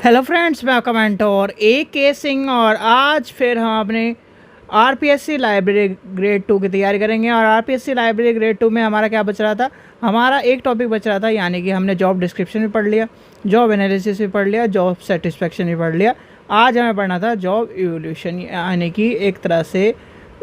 Hello friends, मैं आपका mentor AK Singh और आज फिर हम अपने आरपीएससी लाइब्रेरी ग्रेड 2 की तैयारी करेंगे। और आरपीएससी लाइब्रेरी ग्रेड 2 में हमारा क्या बच रहा था, हमारा एक टॉपिक बच रहा था, यानी कि हमने जॉब डिस्क्रिप्शन भी पढ़ लिया, जॉब एनालिसिस भी पढ़ लिया, जॉब सेटिस्फेक्शन भी पढ़ लिया। आज हमें पढ़ना था जॉब इवोल्यूशन, यानी कि एक तरह से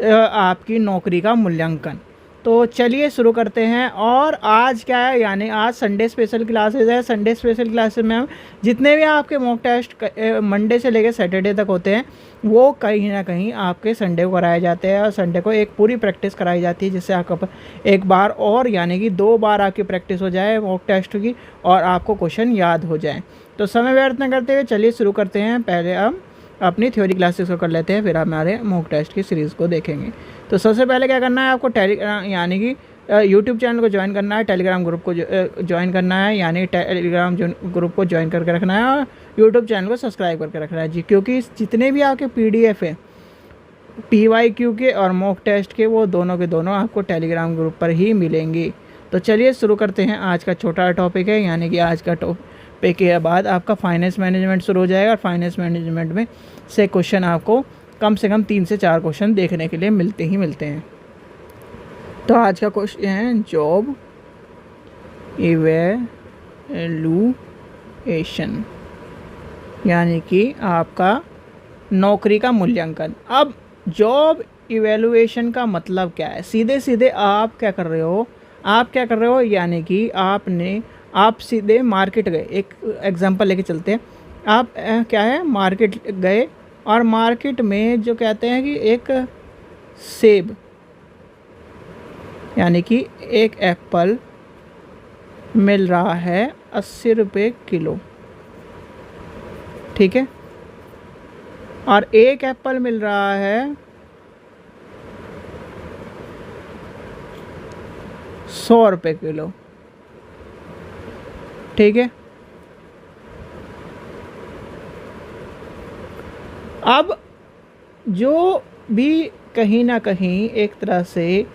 आपकी नौकरी का मूल्यांकन। तो चलिए शुरू करते हैं। और आज क्या है, यानी आज संडे स्पेशल क्लासेस है। संडे स्पेशल क्लासेस में हम जितने भी आपके मॉक टेस्ट मंडे से लेकर सैटरडे तक होते हैं, वो कहीं ना कहीं आपके संडे को कराए जाते हैं। और संडे को एक पूरी प्रैक्टिस कराई जाती है, जिससे आपका एक बार और यानी कि 2 बार आपकी प्रैक्टिस हो जाए मॉक टेस्ट की और आपको क्वेश्चन याद हो जाए। तो समय व्यर्थ न करते हुए चलिए शुरू करते हैं। पहले हम अपनी थ्योरी क्लासेस को कर लेते हैं, फिर हमारे मॉक टेस्ट की सीरीज़ को देखेंगे। तो सबसे पहले क्या करना है, आपको टेलीग्राम यानी कि यूट्यूब चैनल को ज्वाइन करना है, टेलीग्राम ग्रुप को ज्वाइन करना है, यानी टेलीग्राम ग्रुप को ज्वाइन करके रखना है और यूट्यूब चैनल को सब्सक्राइब करके रखना है जी। क्योंकि जितने भी आपके PDF है PYQ के और मॉक टेस्ट के, वो दोनों के दोनों आपको टेलीग्राम ग्रुप पर ही मिलेंगी। तो चलिए शुरू करते हैं। आज का छोटा टॉपिक है, यानी कि आज का टॉपिक के बाद आपका फाइनेंस मैनेजमेंट शुरू हो जाएगा। और फाइनेंस मैनेजमेंट में से क्वेश्चन आपको कम से कम 3 से 4 क्वेश्चन देखने के लिए मिलते हैं। तो आज का क्वेश्चन है जॉब इवैल्यूएशन, यानी कि आपका नौकरी का मूल्यांकन। अब जॉब इवैल्यूएशन का मतलब क्या है? सीधे सीधे आप क्या कर रहे हो, यानी कि आप सीधे मार्केट गए। एक एग्जांपल लेके चलते हैं। आप क्या है, मार्केट गए और मार्केट में जो कहते हैं कि एक सेब यानी कि एक एप्पल मिल रहा है 80 रुपये किलो, ठीक है, और एक एप्पल मिल रहा है 100 रुपये किलो, ठीक है। अब जो भी कहीं ना कहीं एक तरह से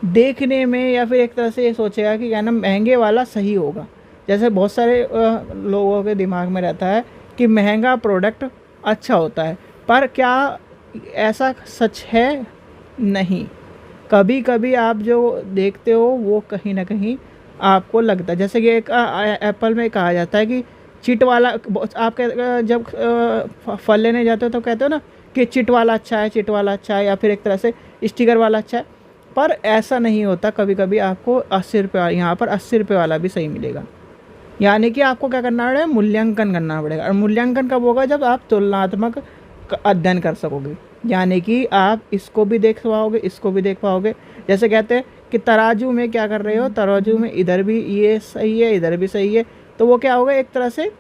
देखने में या फिर एक तरह से ये सोचेगा कि क्या ना महंगे वाला सही होगा। जैसे बहुत सारे लोगों के दिमाग में रहता है कि महंगा प्रोडक्ट अच्छा होता है, पर क्या ऐसा सच है? नहीं। कभी कभी आप जो देखते हो वो कहीं ना कहीं आपको लगता है, जैसे कि एक एप्पल में कहा जाता है कि चिट वाला। आप जब फल लेने जाते हो तो कहते हो ना कि चिट वाला अच्छा है, या फिर एक तरह से स्टिकर वाला अच्छा है। पर ऐसा नहीं होता। कभी कभी आपको 80 रुपये, यहाँ पर 80 रुपये वाला भी सही मिलेगा। यानी कि आपको क्या करना पड़ेगा, मूल्यांकन करना पड़ेगा। और मूल्यांकन कब होगा? जब आप तुलनात्मक अध्ययन कर सकोगे, यानी कि आप इसको भी देख पाओगे, इसको भी देख पाओगे। जैसे कहते हैं कि तराजू में क्या कर रहे हो, तराजू में इधर भी ये सही है, इधर भी सही है, तो वो क्या होगा, एक तरह से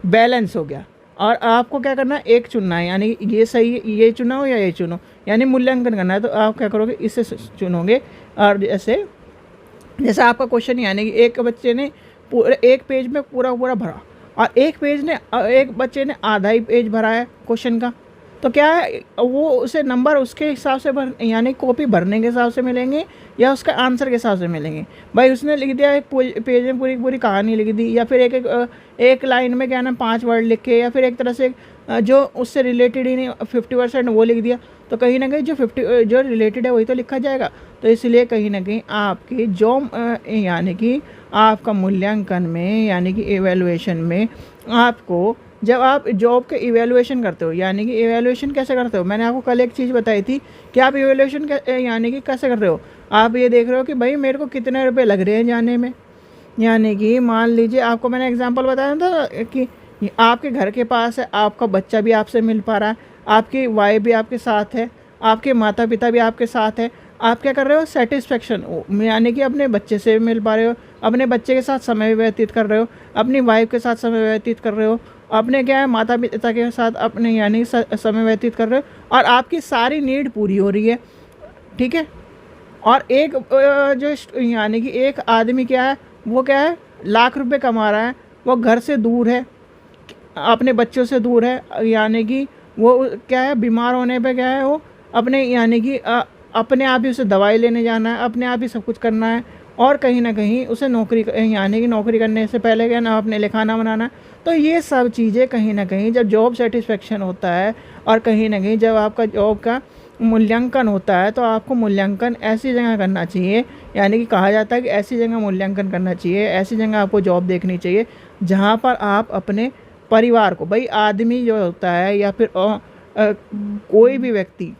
बैलेंस हो गया। और आपको क्या करना है, एक चुनना है, यानी ये सही है, ये चुनो या ये चुनो, यानी मूल्यांकन करना है। तो आप क्या करोगे, इसे चुनोगे। और जैसे आपका क्वेश्चन, यानी कि एक बच्चे ने पूरे एक पेज में पूरा भरा और एक बच्चे ने आधा ही पेज भरा है क्वेश्चन का, तो क्या है, वो उसे नंबर उसके हिसाब से यानी कॉपी भरने के हिसाब से मिलेंगे या उसका आंसर के हिसाब से मिलेंगे। भाई उसने लिख दिया एक पेज में पूरी कहानी लिख दी, या फिर एक लाइन में क्या ना 5 वर्ड लिख के, या फिर एक तरह से जो उससे रिलेटेड ही नहीं 50% वो लिख दिया, तो कहीं ना कहीं जो रिलेटेड है वही तो लिखा जाएगा। तो इसलिए कहीं ना कहीं आपकी जॉब यानी कि आपका मूल्यांकन में, यानी कि इवैल्यूएशन में, आपको जब आप जॉब के इवैल्यूएशन करते हो, यानी कि इवैल्यूएशन कैसे करते हो, मैंने आपको कल एक चीज़ बताई थी कि आप इवैल्यूएशन यानी कि कैसे कर रहे हो। आप ये देख रहे हो कि भाई मेरे को कितने रुपए लग रहे हैं जाने में। यानी कि मान लीजिए, आपको मैंने एग्जांपल बताया था कि आपके घर के पास है, आपका बच्चा भी आपसे मिल पा रहा है, आपकी वाइफ भी आपके साथ है, आपके माता पिता भी आपके साथ है। आप क्या कर रहे हो, सेटिस्फेक्शन, यानी कि अपने बच्चे से मिल पा रहे हो, अपने बच्चे के साथ समय व्यतीत कर रहे हो, अपनी वाइफ के साथ समय व्यतीत कर रहे हो, अपने क्या है माता पिता के साथ अपने यानी समय व्यतीत कर रहे हो, और आपकी सारी नीड पूरी हो रही है, ठीक है। और एक जो यानी कि एक आदमी क्या है, वो क्या है, लाख रुपए कमा रहा है, वो घर से दूर है, अपने बच्चों से दूर है, यानी कि वो क्या है, बीमार होने पे क्या है, वो अपने यानी कि अपने आप ही उसे दवाई लेने जाना है, अपने आप ही सब कुछ करना है, और कहीं ना कहीं उसे नौकरी यानी कि नौकरी करने से पहले क्या ना अपने लिए खाना बनाना। तो ये सब चीज़ें कहीं ना कहीं जब जॉब सेटिस्फेक्शन होता है और कहीं ना कहीं जब आपका जॉब का मूल्यांकन होता है, तो आपको मूल्यांकन ऐसी जगह करना चाहिए, यानी कि कहा जाता है कि ऐसी जगह मूल्यांकन करना चाहिए, ऐसी जगह आपको जॉब देखनी चाहिए जहाँ पर आप अपने परिवार को, भाई आदमी जो होता है या फिर कोई भी व्यक्ति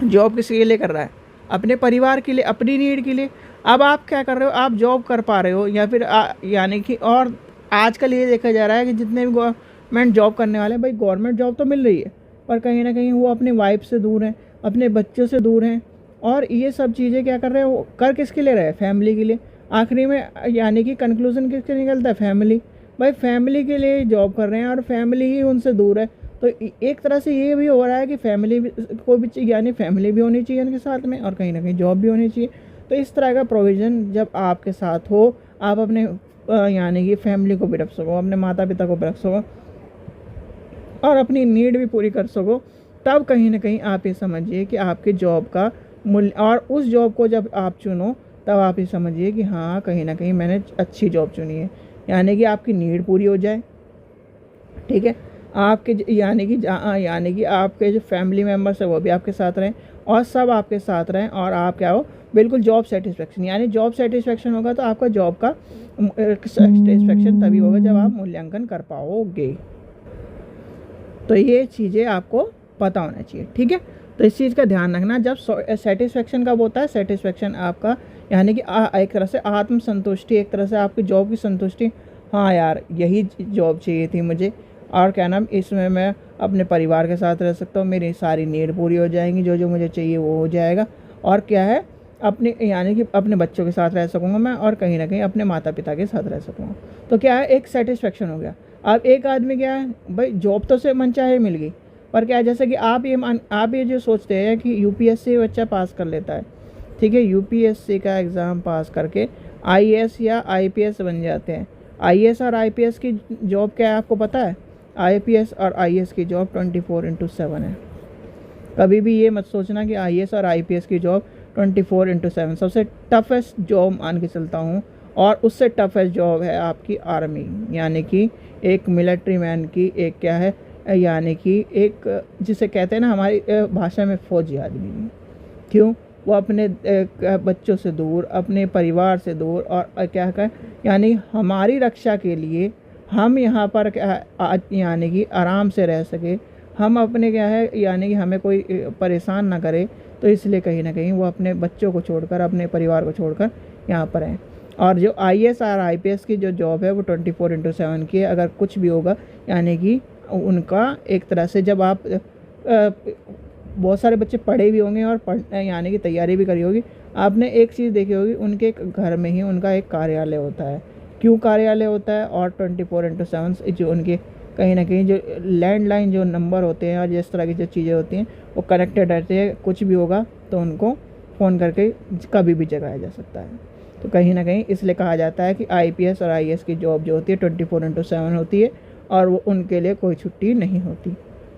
जॉब किसके लिए कर रहा है, अपने परिवार के लिए, अपनी नीड के लिए। अब आप क्या कर रहे हो, आप जॉब कर पा रहे हो या फिर यानी कि, और आजकल ये देखा जा रहा है कि जितने भी गवर्नमेंट जॉब करने वाले हैं, भाई गवर्नमेंट जॉब तो मिल रही है पर कहीं ना कहीं वो अपनी वाइफ से दूर हैं, अपने बच्चों से दूर हैं, और ये सब चीज़ें क्या कर रहे हैं, वो कर किसके लिए रहे हैं, फैमिली के लिए। आखिरी में यानी कि कंक्लूजन किसके निकलता है, फैमिली। भाई फैमिली के लिए जॉब कर रहे हैं और फैमिली ही उनसे दूर है, तो एक तरह से ये भी हो रहा है कि फैमिली भी को भी, यानी फैमिली भी होनी चाहिए उनके साथ में और कहीं ना कहीं जॉब भी होनी चाहिए। तो इस तरह का प्रोविज़न जब आपके साथ हो, आप अपने यानी कि फैमिली को भी रख सको, अपने माता पिता को भी रख सको और अपनी नीड भी पूरी कर सको, तब कहीं ना कहीं आप ये समझिए कि आपके जॉब का मूल्य, और उस जॉब को जब आप चुनो तब आप ये समझिए कि हाँ कहीं ना कहीं मैंने अच्छी जॉब चुनी है, यानी कि आपकी नीड पूरी हो जाए। ठीक है, आपके यानी कि आपके जो फैमिली मेम्बर्स है वो भी आपके साथ रहें और सब आपके साथ रहें, और आप क्या हो, बिल्कुल जॉब सेटिस्फेक्शन, यानी जॉब सेटिस्फेक्शन होगा तो आपका जॉब का सेटिस्फेक्शन तभी होगा जब आप मूल्यांकन कर पाओगे। तो ये चीज़ें आपको पता होना चाहिए। ठीक है, तो इस चीज़ का ध्यान रखना। जब सेटिस्फेक्शन कब होता है, सेटिस्फेक्शन आपका यानी कि एक तरह से आत्मसंतुष्टि, एक तरह से आपकी जॉब की संतुष्टि, हाँ यार यही जॉब चाहिए थी मुझे, और क्या नाम, इसमें मैं अपने परिवार के साथ रह सकता हूँ, मेरी सारी नीड पूरी हो जाएंगी, जो जो मुझे चाहिए वो हो जाएगा, और क्या है, अपने यानी कि अपने बच्चों के साथ रह सकूँगा मैं, और कहीं ना कहीं अपने माता पिता के साथ रह सकूँगा। तो क्या है, एक सेटिस्फेक्शन हो गया। अब एक आदमी क्या है, भाई जॉब तो से मनचाहे मिल गई, पर क्या है, जैसे कि आप ये जो सोचते हैं कि यूपीएससी बच्चा पास कर लेता है, ठीक है, यूपीएससी का एग्ज़ाम पास करके आईएएस या आईपीएस बन जाते हैं। आईएएस और आईपीएस की जॉब क्या है आपको पता है, आईपीएस और आईएएस की जॉब 24/7 है। कभी भी ये मत सोचना कि आईएएस और आईपीएस की जॉब 24/7, सबसे टफेस्ट जॉब मान के चलता हूँ, और उससे टफेस्ट जॉब है आपकी आर्मी, यानी कि एक मिलिट्री मैन की एक क्या है, यानी कि एक जिसे कहते हैं ना हमारी भाषा में फौजी आदमी। क्यों, वो अपने बच्चों से दूर, अपने परिवार से दूर, और क्या कहें, यानी हमारी रक्षा के लिए हम यहाँ पर यानी कि आराम से रह सके, हम अपने क्या है, यानी कि हमें कोई परेशान ना करे, तो इसलिए कहीं ना कहीं वो अपने बच्चों को छोड़कर, अपने परिवार को छोड़कर यहाँ पर हैं। और जो आईएएस और आईपीएस की जो जॉब है वो 24/7 की है। अगर कुछ भी होगा, यानी कि उनका एक तरह से, जब आप बहुत सारे बच्चे पढ़े भी होंगे और यानी कि तैयारी भी करी होगी, आपने एक चीज़ देखी होगी, उनके एक घर में ही उनका एक कार्यालय होता है। क्यों कार्यालय होता है, और 24/7 जो उनके कहीं ना कहीं जो लैंडलाइन जो नंबर होते हैं और जिस तरह की जो चीज़ें होती हैं वो कनेक्टेड रहते हैं, कुछ भी होगा तो उनको फ़ोन करके कभी भी जगाया जा सकता है। तो कहीं ना कहीं इसलिए कहा जाता है कि आईपीएस और आईएएस की जॉब जो होती है 24/7 होती है, और वो उनके लिए कोई छुट्टी नहीं होती।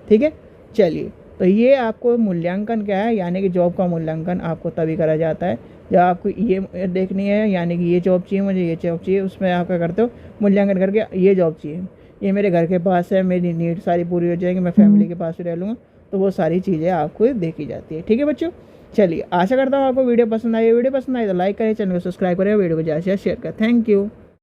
ठीक है, चलिए, तो ये आपको मूल्यांकन क्या है, यानी कि जॉब का मूल्यांकन आपको तभी करा जाता है जब आपको ये देखनी है, यानी कि ये जॉब चाहिए मुझे, ये जॉब चाहिए, उसमें आप क्या करते हो, मूल्यांकन करके ये जॉब चाहिए, ये मेरे घर के पास है, मेरी नीड सारी पूरी हो जाएगी, मैं फैमिली के पास भी रह लूँगा, तो वो सारी चीज़ें आपको देखी जाती है। ठीक है बच्चों, चलिए, आशा करता हूँ आपको वीडियो पसंद आई। वीडियो पसंद आई तो लाइक करें, चैनल को सब्सक्राइब करें, वीडियो को ज़्यादा से शेयर करें। Thank you.